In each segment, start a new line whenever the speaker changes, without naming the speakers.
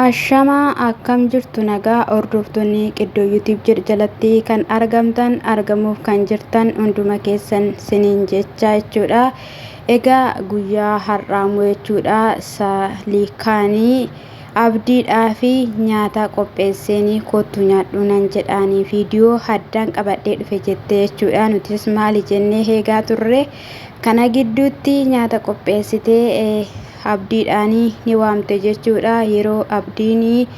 Ashamaa akkam jirtu nagaa hordoftoonni qiddoo YouTube jalatti kan argamuuf kan jirtan hunduma keessan siniin jechaa jechuudha. Egaa guyyaa har'aamoo jechuudha saliikaanii abdiidhaa fi nyaata qopheessanii kottu nyaadhu nan jedhaanii viidiyoo haddaan qabadhee dhufe jettee jechuudha. Nutis maali jennee eegaa turre kana gidduutti nyaata qopheessitee abdiidhaanii ni waamte jechuudha. Yeroo abdiini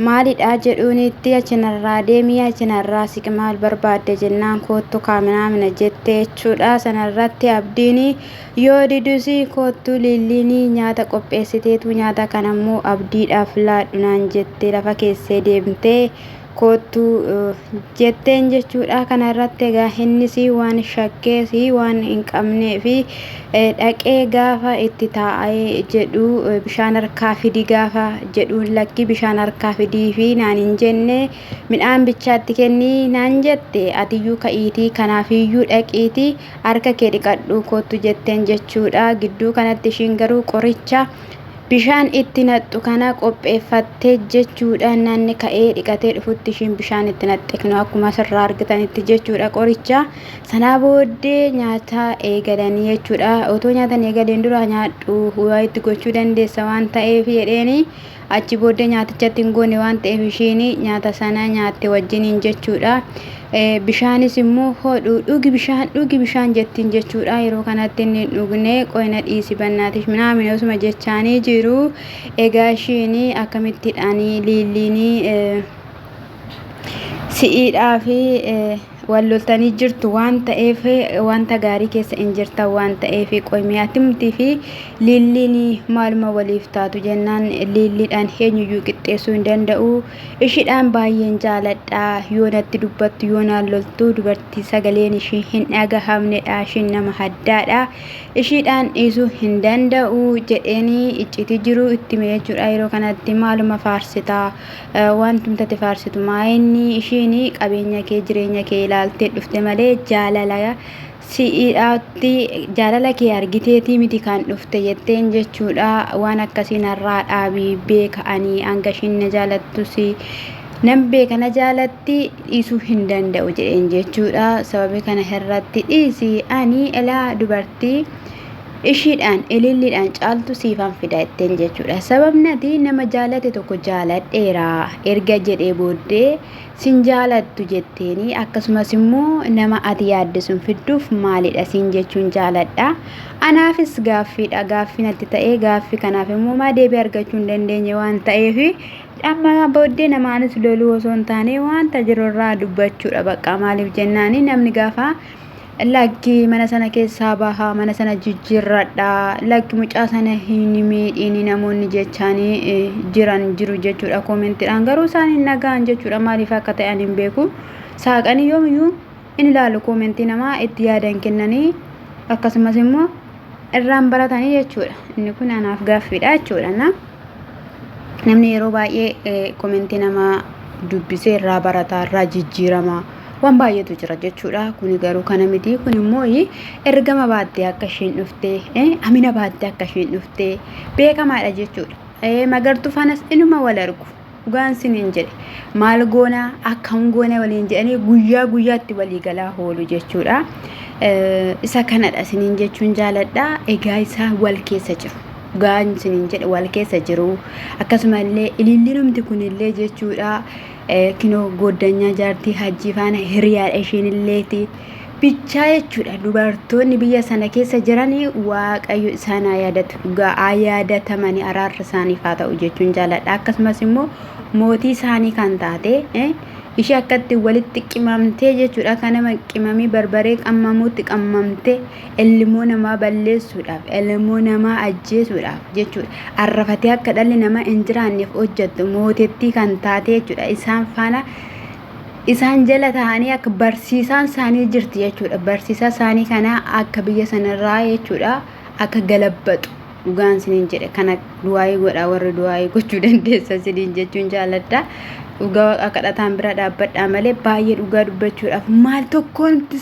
maalidha jedhuunitti achinarraa deemii achinarraa siqi maal barbaadde jennaan kottu kaamina jette jechuudha. Sanarratti abdiini yoo didusi kottu lilliini nyaata qopheessiteetu nyaata kanammoo abdiidhaaf laadhu naan jette lafa keessee deemtee kottu jetteen jechuudha. Kanarratti egaa innis waan shakkees waan hin qabnee fi dhaqee gaafa itti taa'ee jedhu bishaan harkaa fidi gaafa jedhu lakki bishaan harkaa fidii fi naan hin jenne midhaan bichaatti kennii naan jette atiyyuu ka'iitii kanaafiyyuu dhaqiitii harka kee dhiqadhu kottu jetteen jechuudha. Gidduu kanatti ishiin garuu qoricha bishaan itti naqxu kana qopheeffattee jechuudha. Naanni ka'ee dhiqatee dhufutti ishiin bishaan itti naqxu akkuma asirraa argitanitti jechuudha qoricha. Sanaa booddee nyaata eegalanii jechuudha. Otoo nyaatan eegaleen dura nyaadhu waa itti gochuu dandeessa waan ta'eef jedheeni achi booddee nyaatichatti hin goone waan ta'eef ishiin nyaata sana nyaatte wajjiniin jechuudha. Bishaanis immoo hodhu dhugi bishaan jettiin jechuudha. Yeroo kanatti inni dhugne qoyna dhiisi bannaatiif minaamin osuma jechaanii jiru. Egaa ishiin akkamittidhaan lilliin si'iidhaa fi walloltanii jirtu waan ta'eef wanta gaarii keessa hin jirtan waan ta'eef qoymiyaattimtii fi lilliin maaluma waliif taatu jennaan lilliidhaan eenyuyyuu qixxeessuu hin danda'u. Ishiidhaan baay'een jaaladha yoo natti dubbattu yoo naan loltu dubartii sagaleen ishii hin dhagahamnedha. Ishiin nama haddaadha. Ishiidhaan dhiisuu hin danda'u jedheeni icciti jiru itti mee jechuudha. Yeroo kanatti maaluma faarsitaa wantumtatti faarsitu maayinni ishiin qabeenya kee jireenya kee ilaaltee dhufte malee jaalala kee argiteetii miti kan dhufte jetteen jechuudha. Waan akkasiin irraa dhaabii beeka'anii hanga ishiin na jaalattus nan beeka na jaalatti dhiisuu hin danda'u jedheen jechuudha. Sababii kana irratti dhiisi ani ilaa dubartii ishiidhaan ililliidhaan caaltu siifan fida jetteen jechuudha. Sababni ati nama jaalate tokko jaaladheera erga jedhee booddee sin jaalattu jetteeni akkasumas immoo nama ati yaaddisuun fidduuf maalidha siin jechuun jaaladha. Anaafis gaaffiidha gaaffii natti ta'ee gaaffii kanaaf immoo maa deebii argachuu hin dandeenye waan ta'eef amma booddee namaanis loluu osoo hin taane wanta jirurraa dubbachuudha. Bakka maaliif jennaani namni gaafa lakki mana sana keessaa bahaa mana sana jijjiirradha lakki mucaa sana hin miidhiin namoonni jechaanii jiru jechuudha. Koomentiidhaan garuu isaan hin nagaan jechuudha. Maaliif akka ta'an hin beeku. Saaqanii yoomiyyuu in ilaalu koomentii namaa itti yaadan kennanii akkasumas immoo irraan baratanii jechuudha. Inni kun anaaf gaaffiidha jechuudha. Namni yeroo baay'ee koomentii namaa dubbisee irraa barataa irraa jijjiirama waan baay'eetu jira jechuudha. Kuni garuu kana miti. Kun immoo ergama baattee akka ishiin dhuftee amina baattee akka ishiin dhuftee beekamaadha jechuudha. Magartuu fanas inuma wal argu dhugaan siniin jedhe maal goona akkam goona waliin jedhanii guyyaa guyyaatti walii galaa oolu jechuudha. Isa kanadha siniin jechuun jaaladha. Egaa isaa wal keessa jiru. Gaan siniin jedhe wal keessa jiru. Akkasumallee ililliinumti kunillee jechuudha. Kinoo goddanyaa jaartii hajjii faana hiriyaadha ishiin illeeti bichaa jechuudha. Dubartoonni biyya sana keessa jiranii waaqayyo isaan yaadatamanii araarra isaaniif haa ta'u jechuun jaaladha. Akkasumas immoo mootii isaanii kan taate ishee akkatti walitti qimamtee jechuudha. Kanama qimamii barbaree qammamuutti qammamtee ilmoo namaa balleessuudhaaf ilmoo namaa ajjeesuudhaaf jechuudha. Arrafatee akka dhalli namaa hin jiraanneef hojjettu mootittii kan taate jechuudha. Isaan faana isaan jala ta'anii akka barsiisaan isaanii jirti jechuudha. Barsiisaa isaanii kana akka biyya sanarraa jechuudha akka galabbatu dhugaan isiniin jedhe kana du'aayii godha warri du'aayii gochuu dandeessa isiniin jechuun jaaladha. Dhugaa waaqa kadhataan bira dhaabbadhaa malee baay'ee dhugaa dubbachuudhaaf maal tokkoonumti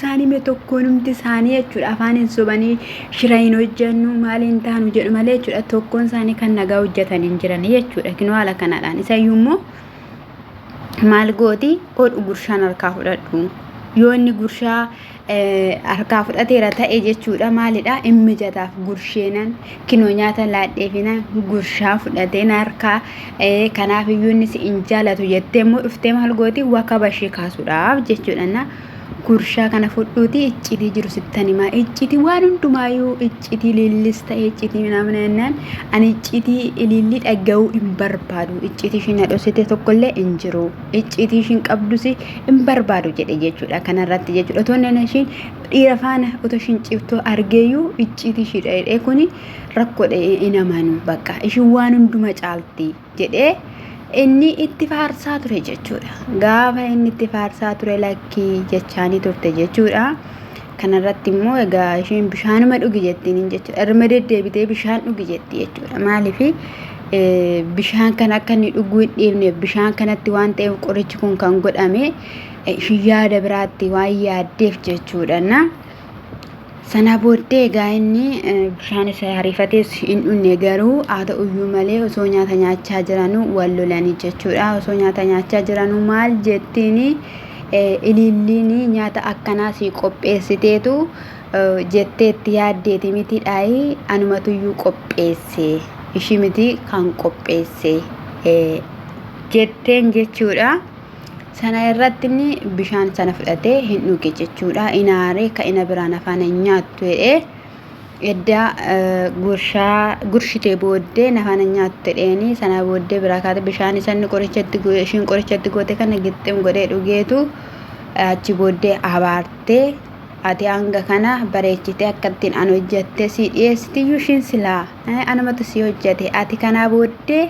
isaanii jechuudha afaan hin sobanii shira hin hojjennu maal hin taanu jedhu malee jechuudha tokkoon isaanii kan nagaa hojjetan hin jiran jechuudha kinoo haala kanadhaan isayyuu immoo maal gooti odhu gurshaan harkaa fudhadhu yoo inni gurshaa harkaa fudhateera ta'e jechuudha maalidha immijataaf gursheenan kinoo nyaata laadheefina gurshaa fudhateen harkaa kanaaf iyyuu inni si hin jaalatu jettee immoo dhuftee maal gooti waka bashee kaasuudhaaf jechuudha gurshaa kana fudhuuti iccitii jiru sittan himaa iccitii waan hundumaayyuu iccitii liillis ta'e iccitii minamna jennaan ani iccitii liilli dhaga'uu hin barbaadu iccitii ishiin hadhoosite tokkollee hin jiru iccitii ishiin qabdus hin barbaadu jedhe jechuudha kanarratti jechuudha toonni ishiin dhiira faana otoo ishiin ciftoo argeeyyuu iccitii ishii dhedhee kuni rakkoodha hin amanu bakka ishiin waan hunduma caalti jedhee inni itti faarsaa ture jechuudha gaafa inni itti faarsaa ture lakkii jechaanii turte jechuudha kanarratti immoo egaa isheen bishaanuma dhugi jettiin jechuudha irma deddeebitee bishaan dhugi jetti jechuudha maaliif bishaan kan akka inni dhuguu hin dhiifneef bishaan kanatti waan ta'eef qorichi kun kan godhame ishii yaada biraatti waan yaaddeef jechuudha sana booddee egaa inni bishaan isa hariifatees hin dhunne garuu haa ta'uyyuu malee osoo nyaata nyaachaa jiranuu wal lolanii jechuudha osoo nyaata nyaachaa jiranuu maal jettiin ililliin nyaata akkanaa si qopheessiteetu jetteetti yaaddeeti miti dhaayi anumatuyyuu qopheesse ishii miti kan qopheesse jetteen jechuudha. Sana irratti inni bishaan sana fudhatee hin dhuge jechuudha inaaree ka ina biraan afaan nyaattu edda gurshitee booddee afaan nyaattu jedheeni sana booddee biraa kaate bishaan isanni qorichatti goote kana gixxim godhee dhugeetu achi booddee abaartee ati hanga kana bareechitee akkattiin an hojjette si dhiyeessitiyyuu ishiin silaa anumatu si hojjete ati kanaa booddee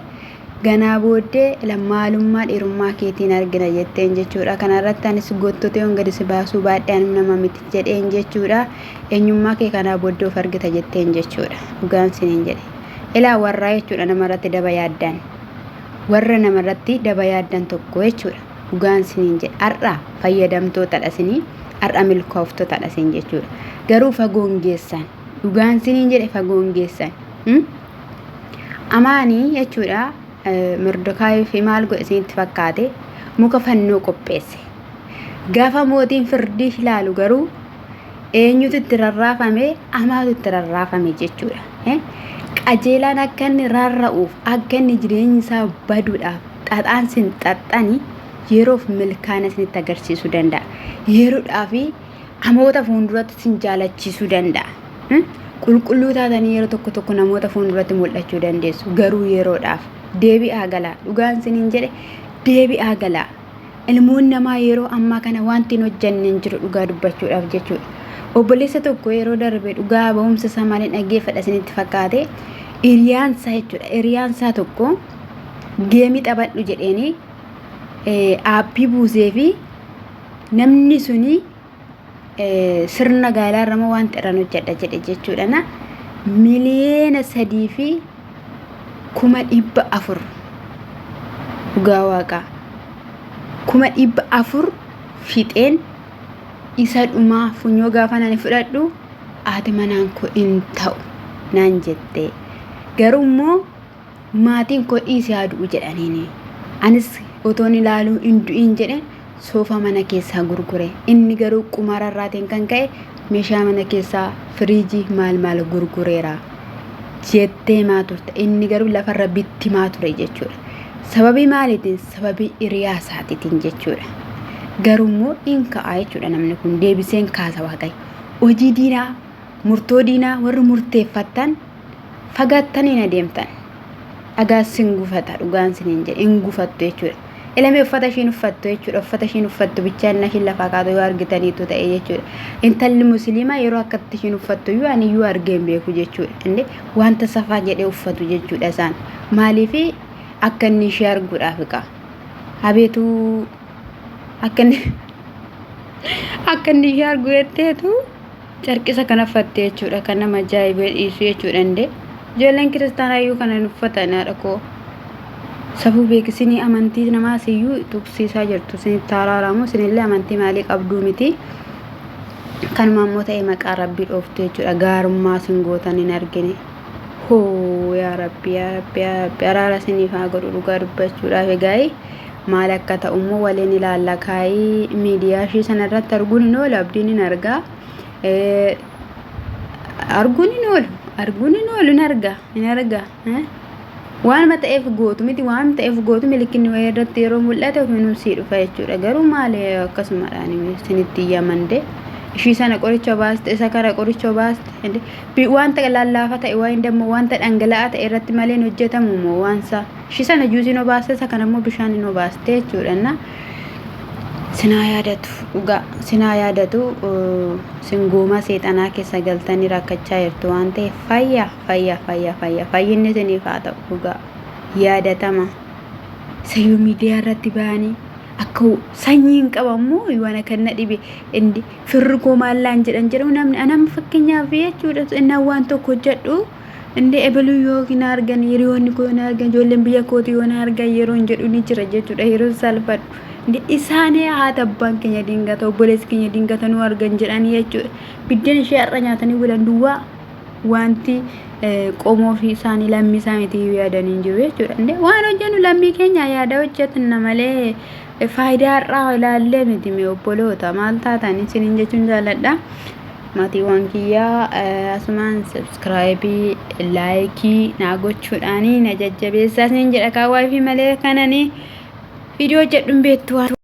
ganaa booddee lammaalummaa dhiirummaa keetiin argina jetteen jechuudha kanarratti anis gottotee gadi si baasuu baadhee nama miti jedheen jechuudha eenyummaa kee kanaa booddee of argita jetteen jechuudha dhugaan siniin jedhe ilaa warraa jechuudha namarratti daba yaaddan warra namarratti daba yaaddan tokko jechuudha dhugaan siniin jedhe har'a fayyadamtootadha sinii har'a milkooftotadha sin jechuudha garuu fagoon geessan dhugaan siniin jedhe fagoon geessan amaanii jechuudha Mordokaayi fi maal godhe isinitti fakkaate muka fannoo qopheesse gaafa mootiin firdii ilaalu garuu eenyutu itti rarraafame amaatu itti rarraafame jechuudha qajeelaan akka inni rarra'uuf akka inni jireenyi isaa baduudhaaf xaxaan sin xaxxani yeroof milkaana isinitti agarsiisuu danda'a yeroodhaaf amoota fuulduratti sin jaalachiisuu danda'a qulqulluu taatanii yeroo tokko namoota fuulduratti mul'achuu dandeessu garuu yeroodhaaf deebi'aa galaa dhugaan siniin jedhe deebi'aa galaa ilmoon namaa yeroo ammaa kana wanti hin hojjenne hin jiru dhugaa dubbachuudhaaf jechuudha obboleessa tokko yeroo darbe dhugaa ba'umsa isaa malee dhaggeeffadha isinitti fakkaate hiriyaansaa jechuudha hiriyaansaa tokko geemii taphadhu jedheeni aappii buusee fi namni suni sirna gaa'elaa irra wanti irraan hojjedha jedhe jechuudha miliyoona 3 fi 400,000 dhugaa waaqaa 400,000 fixeen isa dhumaa funyoo gaafa nani fudhadhu haati manaan koo hin ta'u naan jette garuu immoo maatiin koo dhiisee haaduu jedhaniini anis otoon ilaaluu hin du'in jedhe soofa mana keessaa gurgure inni garuu qumararraatiin kan ka'e meeshaa mana keessaa firiijii maal gurgureera jettee maa turte inni garuu lafarra bitti maa ture jechuudha sababii maaliitiin sababii hiriyaasaatiitiin jechuudha garuu immoo in ka'aa jechuudha namni kun deebiseen kaasa waaqayyo hojii diinaa murtoo diinaa warri murteeffattan fagaattaniin adeemtan agaasin gufata dhugaan siniin jedhe in gufattu jechuudha ilame uffata ishiin uffattu jechuudha uffata ishiin uffattu bichaan nashin lafaa kaatu yoo argitaniitu ta'e jechuudha intalli musliimaa yeroo akkatti ishiin uffattu yoo ani yoo argeen beeku jechuudha inde wanta safaa jedhee uffatu jechuudha isaan maaliif akka inni ishee arguudhaaf qaba habeetu akka inni ishee argu jetteetu carqisa kana uffatte jechuudha kan nama ajaa'ibee dhiisu jechuudha inde ijoolleen kiristaanaa iyyuu kana hin uffatanii haadha koo. Safuu beeksisni amantii namaas iyyuu tuqsiisaa jirtu. Isinitti araaramu isinillee amantii maalii qabduu miti. Kanuma immoo ta'e maqaa Rabbii dhooftu jechuudha. Gaarummaa isin gootan hin argine. Hoo yaa Rabbi yaa Rabbi yaa Rabbi araara isiniif haa godhu dhugaa dubbachuudhaaf egaa maal akka ta'u immoo waliin ilaalla kaayii miidiyaa ishii sanarratti arguun hin oolu abdiin hin argaa. Arguun hin oolu hin argaa. Waan mata'eef gootu miti waan ta'eef gootu milikinni wayii irratti yeroo mul'ate ofiinuu sii dhufa jechuudha. Garuu maali akkasumadhaan isinitti yaamande ishii sana qoricha baaste isa kana qoricha baaste wanta lallaafaa ta'e waan dammoo wanta dhangala'aa ta'e irratti malee hojjetamu moo waansa ishii sana juusiin baaste isa kana immoo bishaaniin baaste jechuudha. Sinaa yaadatu dhugaa sinaa yaadatu singooma seexanaa keessa galtanii rakkachaa jirtu waan ta'eef fayyinni isiniif haa ta'u dhugaa yaadatama. Sayyuu miidiyaa irratti ba'anii akka sanyiin qabamu waan kana dhibe indi firri koo maallaan jedhu namni anam fakkeenyaaf jechuudha. Inni waan tokko hojjedhu indi ebaluu yookiin argan hiriyoonni koo na argan ijoolleen biyya kootii yoo na argan yeroo jedhu ni jira jechuudha. Yeroo salphadhu isaanii haata abbaan keenya dingata obboleessi keenya dingata nu argan jedhanii jechuudha. Biddeen ishee har'a nyaatanii bulan duwwaa wanti qomoo fi isaanii lammii isaaniitii yaadanii jiru jechuudha. Waan hojjennu lammii keenya yaada hojjetanna malee faayidaa har'aa ilaallee miti mee obboloota maal taatan isiniin jechuun jaalladha. Maatiiwwan kiyyaa asumaan subscribe like naa gochuudhaanii na jajjabeessaa isiniin jedha kaawwaa fi malee kananii video jedhuun beektu.